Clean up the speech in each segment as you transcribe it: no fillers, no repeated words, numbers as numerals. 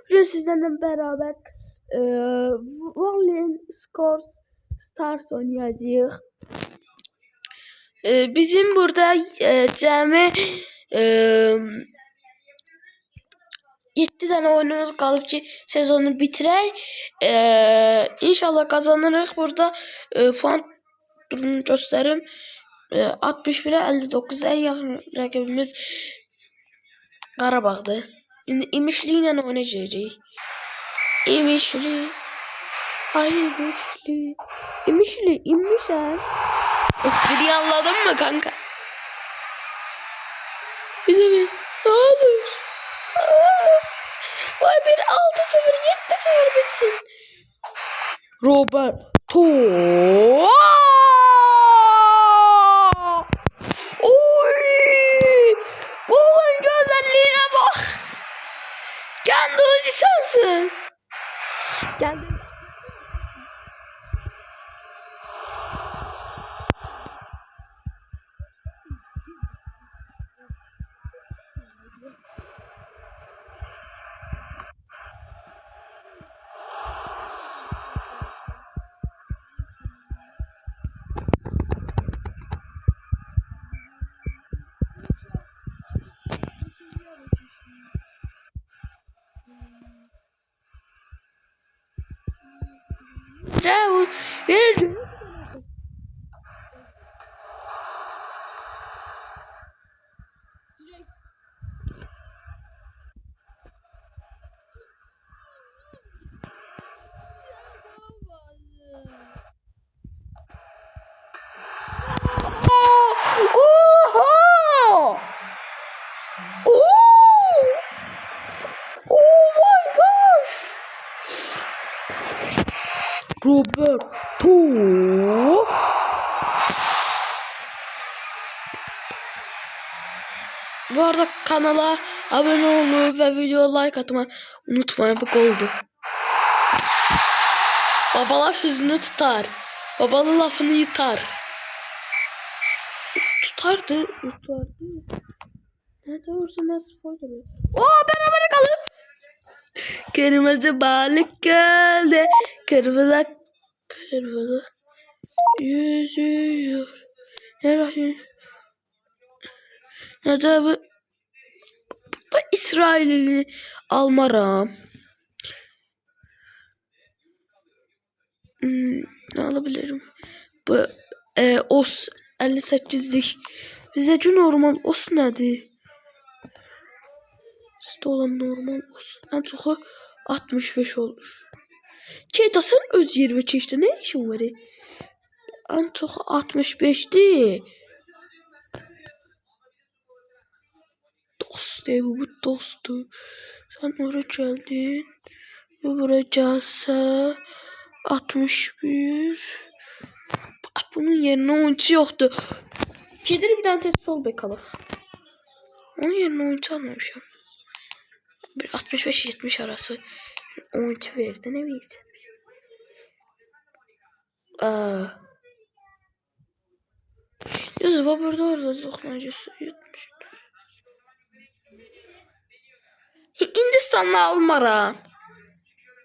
Bugün sizlerle beraber Rolling Scores Stars oynayacağız. Bizim burada cəmi 7 tane oyunumuz qalıb ki sezonu bitirək. İnşallah kazanırıq. Burada puan durumunu göstərim. 61'e 59 en yakın rakibimiz Qarabağ'dır. İndi İmişli ilə oynayacağıq. İmişli. Ay İmişli. İmişli, inmişsən. Espri anladın mı kanka? Bize bir ne olur. Vay bir 6-0 7-0 bitsin. Roberto. Oy! Golün güzelliğine bak. Kendi özü sensin. Kendi. Bravo. Verdim. Roberto. Bu arada kanala abone olmayı ve video like atmayı unutmayın. Bu oldu. Babalar sözünü tutar. Babalı lafını yutar. Tutardı. Nerede olursa ben spoiler. Beraber kalıp. Kırmızı balık gölde. Kırmızı yüzüyor. Nerede bu? Da İsrail'ini almaram. Ne alabilirim? Bu os 58'lik. Bize normal os nedir? Sizde olan normal os. En çoxu 65 olur. Keyta sen öz yerine keçdi. Ne işin var? En çoxu 65'dir. Dost bu dostdur. Sen oraya geldin. Buraya gelse 61. Bunun yerine oyuncu yoktu. Gelir bir tane test sol bek alır. Onun yerine oyuncu almamışım. Bir 65-70 arası oyuncu verdi. Ne verdi? Yüzü burada orada zıkmacısı 70. Hindistanlı almaram.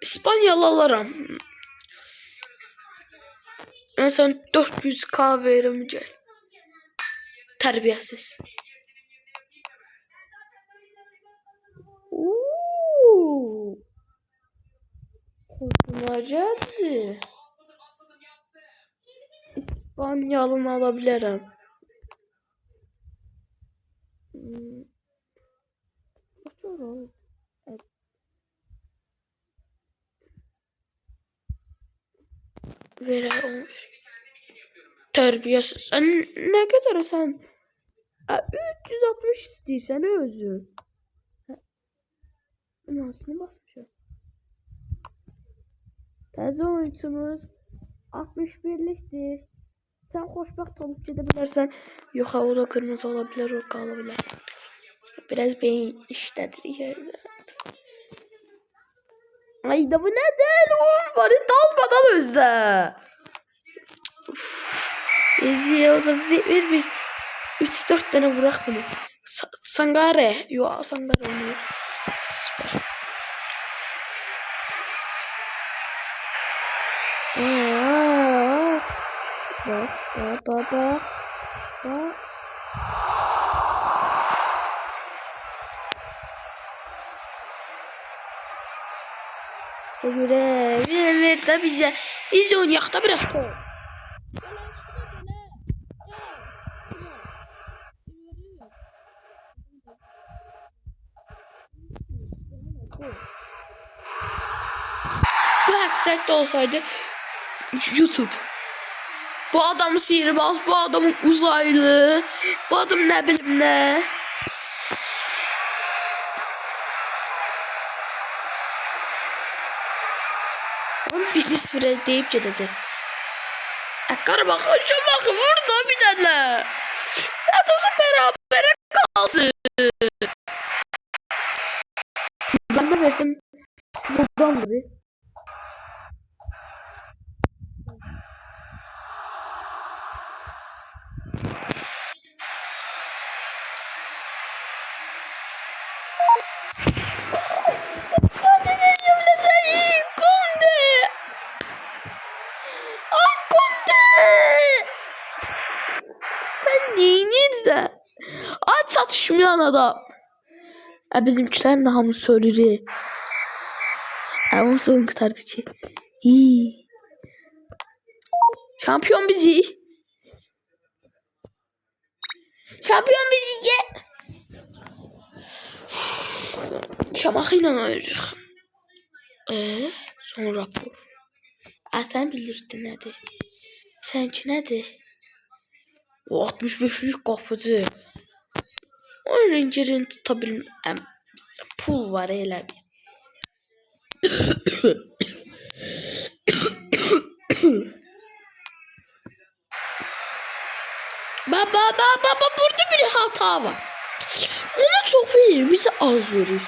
İspanyalı alaram. Ben sana 400k veririm gel. Terbiyesiz. Hoşuma geldi. İspanyalını alabilirim. Evet. Ver terbiyesiz. Sen ne kadar sen 360 istiyorsan özü. Nasıl basmışım? Təzə oyuncumuz 61'likdir. Sen xoşbəxt olup gidebilirsen. Yox, o da kırmızı olabilir, o qalabilir. Biraz beyin işlədirik yerdə. Ay da bu ne değil oğlum, bari dalmadan özde. Eziye o zaman ver 3-4 tane bırak bunu. Sangare. Yo, Sangare oynuyor. Süper. Bak. Ver de bize. Biz de oynayaq da biraz top. Bu hakikaten olsaydı YouTube. Bu adam sihirbaz, bu adam uzaylı, bu adam ne bileyim ne. Bir sıfır deyip gidecek. Karabağ koşamak vurdu bir tane. Adamsa beraber kalsın. Ben versem buradan mı? Aç satışmayan adam. Bizimkiler namus söylüyor. Ama son kurtardı ki. Şampiyon bizi. Şampiyon bizi ye. Şamakıyla ayırıq. Son rapor. Sen birlikte nedir? Senki nedir? O 65'lik qapıcı. Onun yerini tutabilməm. Pul var elə bir. Baba burada bir hata var. Ona çok verir, bize az verir.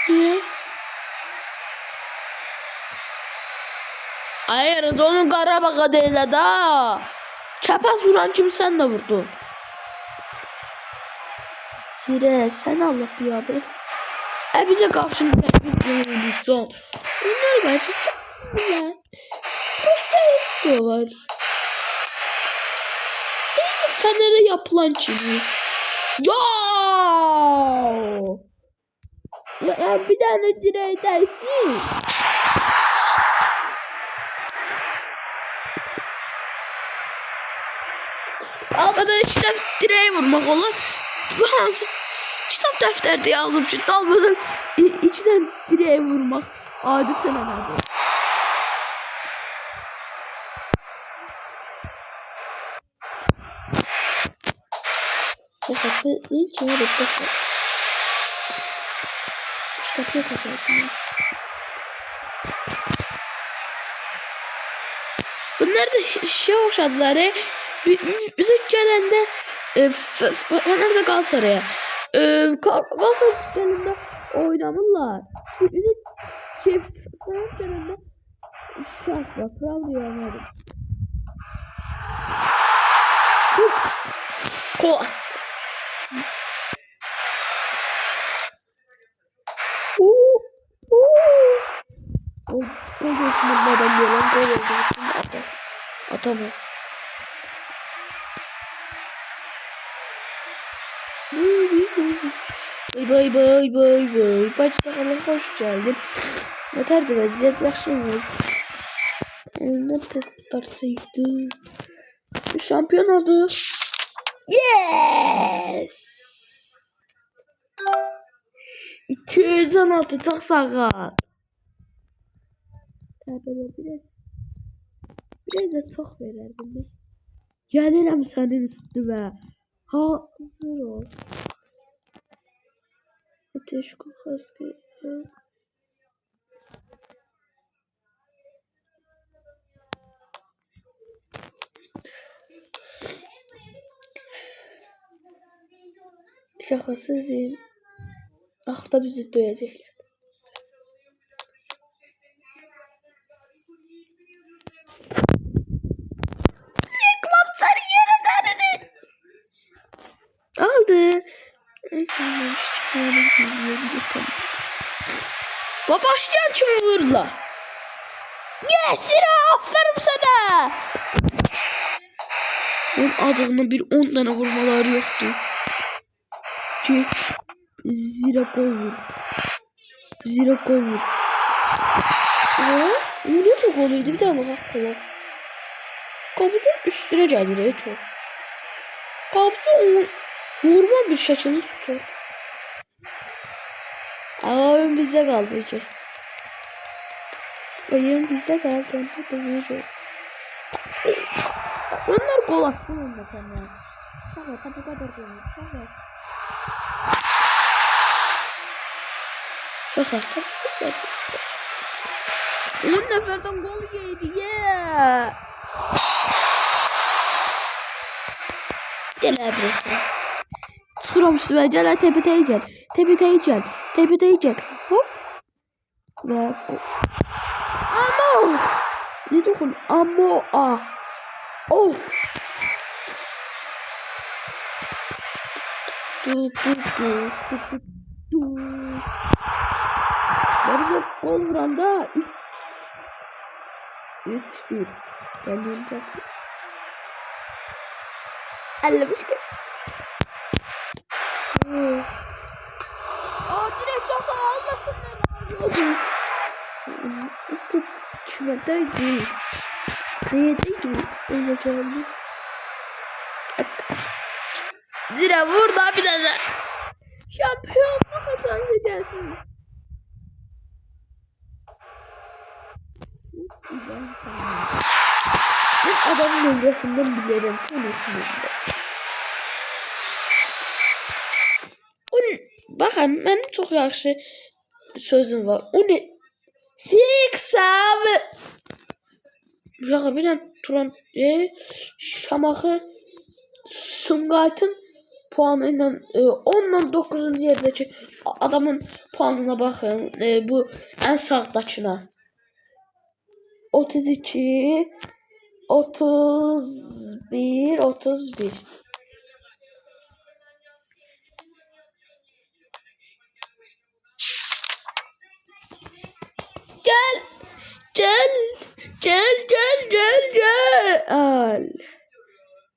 Niye? Hayır, onun Qarabağa değil da. Çapaz vuran kim, sen de vurdun. Sire sen Allah bir abi. Bize karşında bir olursan. Onlar bence güzel. Protesto var. Fener'e yapılan kimi. Ya bir tane direğe dersin. Almadan işte direğe vurmak olur. Bu hansı kitap defterde yazılmış. Dalmadan içinden direğe vurmak adeten önemli. Kapının içine beklesin. Şu kapıya kaçalım. Bunlar da şey oxşadılar. Bize gelende nerede Galatasaray'a? Galatasaray gelende oynamırlar. Bize gelende şansla Pravda yanarım. Kol. Gol geçmeden gelen gol oldu. Atamıyor. Bay. Başsağlığa hoş geldin. Yeterdi vaziyet yaxşı olur. Ne test tartsaydı. Şampiyon oldu. Yes! 216 çok sakat. Biraz da çok verirdim. Gelirim senin üstüme. Hazır ol. Ateş kokası. Şakasız değil. Ahırda bizi döyecekler. Reklam seni yere denedi. Aldı. Babaşcan kim vurla? Yes, aferin sana. Onun acığına bir 10 tane vurmaları yoktu. Ki zira gol vur. Zira gol vur. Ne çok golüydü, bir tane bakak kola. Kapıdan üstüne geldi Reto. Kapısı onu normal bir şekilde tutar. Ama oyun bize kaldı ki. Oyun bize kaldı. Onlar gol atsın onda sen ya. Tamam, bu kadar gol. Tamam. Bak artık. 10 neferden gol yedi. Yeah. Gel abi. Sıramıştı ve gel tepeteye gel. Tepeteye gel. Hop. Ve ama ne dokun? Ama oh. Barış gol vuranda 3-1. Geldiğim zaten. Ellemiş ki. Direkt çok almasın. Çimenteydi. Neydi? Öyle geldi. Zira burada bir tane. Şampiyonluk kazanacak gelsin. Ben adamın öncesinden bilirim. Bakın benim çok yaxşı sözüm var. O ne? Siksav. Bakın bir tane Turan Şamaxı Sumqayıtın puanıyla 10'dan 9. yerdeki adamın puanına bakın. Bu en sağdakına. 32 31. Gel. Al.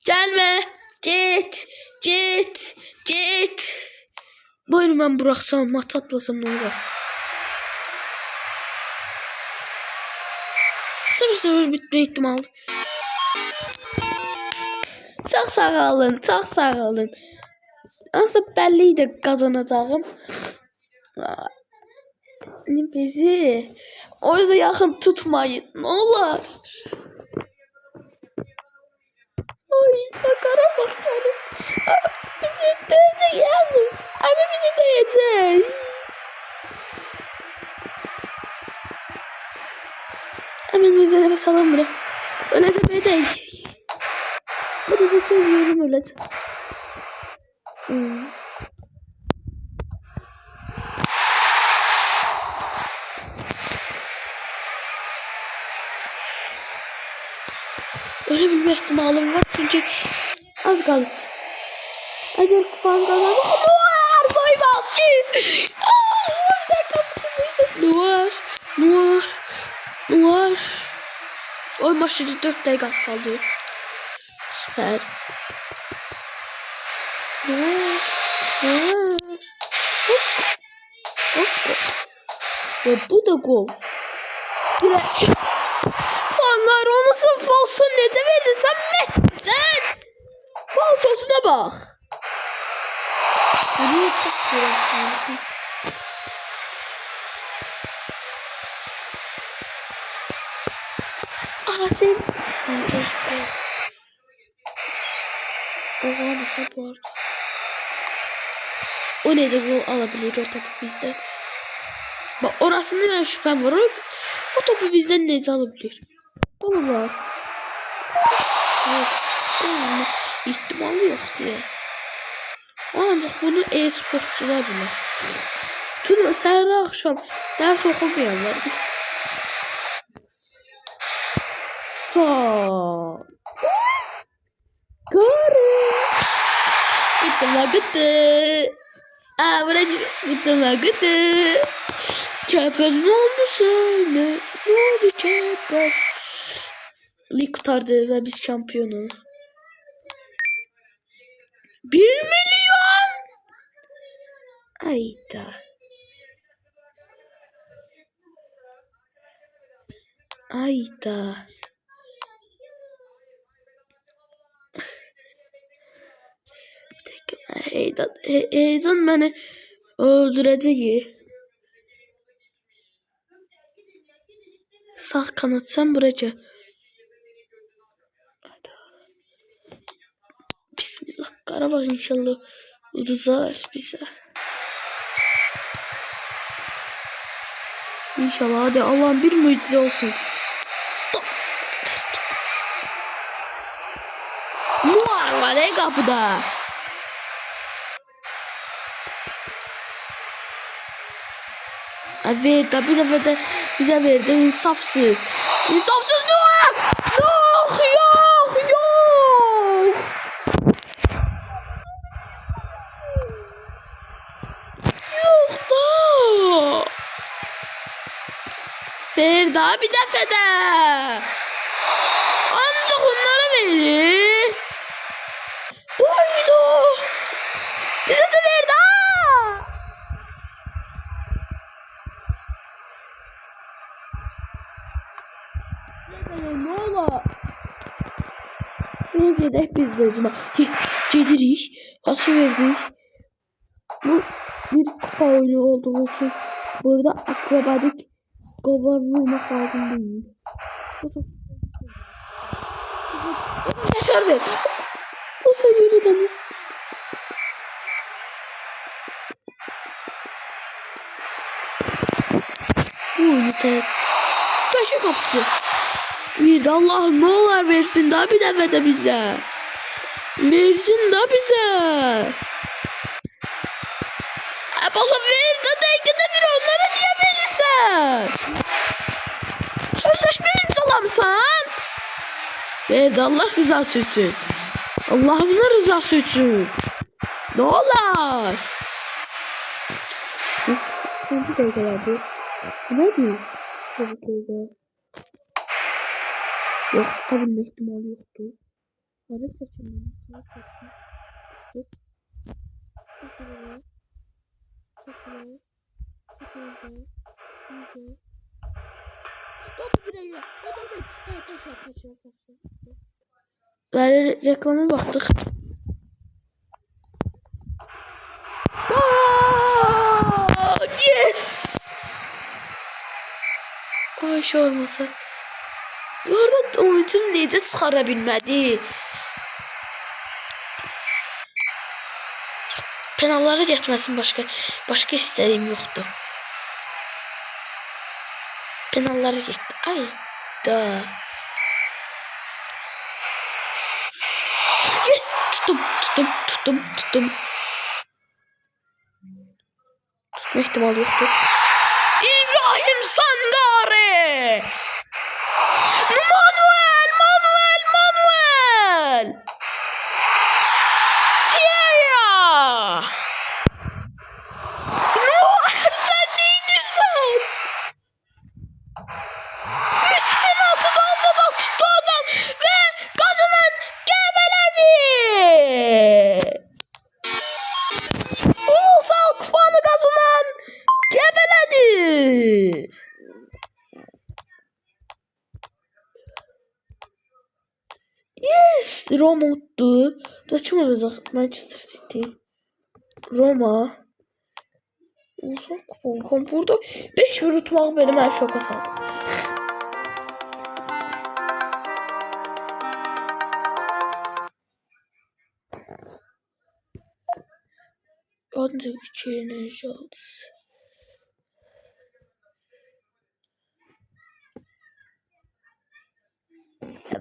Gelme. Git. Böyle ben bıraksam, mat atlasam ne olur? 0-0 bitme ihtimali. Çok sağ olun. Aslında belliydi kazanacağım. Bizi o yüzden yakın tutmayın. Ne olur. Ay takara bakalım. Bizi dövecek yavrum. Abi bizi dövecek. Hemen bizde nefes alalım bırak. Öyle de değil. Bu da bir söylüyorum öyle. Öyle bilme ihtimalim var çünkü az kaldı. Eğer kupam kazandı. Nuar! Koymaz ki! Nuar! Oy maçta 4 dakika az kaldı. Süper. Nuar! Hop. Ve bu da gol. Sanlar olmasın falso ne de verirsen Messi. Falsosuna bak. Niye çıkıyorsun? Sen. Oha nasıl bu arada? O ne de gol alabilir o topu bizden. Bak orasında ben şüphem var. O topu bizden ne alabilir? Olur. İhtimali yok diye. Ancak bunu e-sportçular bilir. Tüm səhər akşam ders okumayanlar. Sağ. Karı. Gitti. Buraya gitti. Çepez ne oldu sana? Ne oldu çepez? Lig kurtardı ve biz şampiyonu. 1 milyon. Ayda. Ayda. Heyecan beni öldürecek. Sağ kanat sen buraya. Bismillah. Karabağ inşallah uzar bize. İnşallah hadi Allah'ın bir mucize olsun. Muar var kapıda. Verdi bir defa da bize verdi insafsız. İnsafsız ne? Yok yok yok. Yok da. Verdi bir defa da. Ancak onlara verir. Buydu. Bize de verdi. Ne ola? Bence de biz gözüme gelirik. Nasıl verdik? Bu bir kupa oyunu olduğu için burada akrobatik kovar vurmak lazım değil. Yaşar ver. Nasıl yürüdün? Bu yeter. Köşe kapısı. Bir de Allah'ım ne olur versin daha bir defa da bize. Versin da bize. Bana ver de dekede bir onlara niye verirsen? Sözleşme imzalamsan. Ver de Allah rızası için. Allah'ın rızası için. Ne olur. Hangi bölgelerde? Ne diyor? Hangi bölgelerde? Yok tutabilme ihtimali yoktu. Hadi seçelim. Böyle reklama baktık. Yes! Ay şey olmasa. Bu arada oyuncum neyce çıkarabilmedi. Penallara getməsin başka istediğim yoktu. Penallara getdi. Ay da. Yes! Tuttum. Tutma ihtimali yoktu. İbrahim Sangare! Manuel! Sierra! Sen neydir sen? Üstün atıda olmamak tuttu adam ve gazının gebeledi. Ulusal kupanı gazından gebeledi. Yes! Roma uttu. Kim olacak? Manchester City. Roma. Ulusal kupa. Burada 5 vurutmak benim en şoka saldı. Ancak 3 enerji aldı.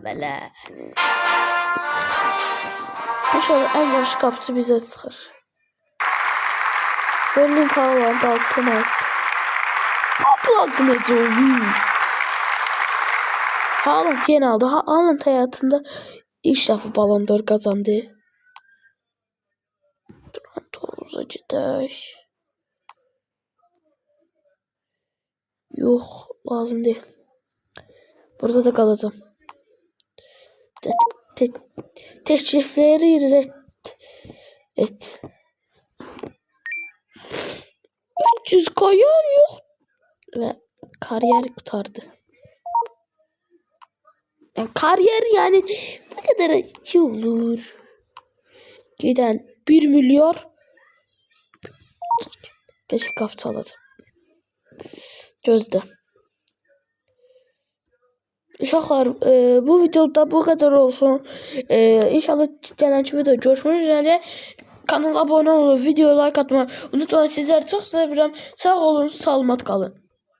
Böyle. İnşallah en yaş kapçı bize çıkar. Berlin Haaland altına. Ablakmacı oyun. Haaland yeni aldı. Haaland hayatında ilk defa Ballon d'Or kazandı. Toruza gider. Yok lazım değil. Burada da kalacağım. Teklifleri red et. 300 kariyer yok. Ve kariyer kurtardı. Yani kariyer yani ne kadar iyi olur. Giden 1 milyar. Gece kapçı alacağım. Gözde. Uşaqlar, bu videoda bu kadar olsun. İnşallah gələnki video görüşmək üzrə. Kanala abunə olun, videoya like atmayı unutmayın. Sizləri çox sevirəm. Sağ olun, salamat qalın.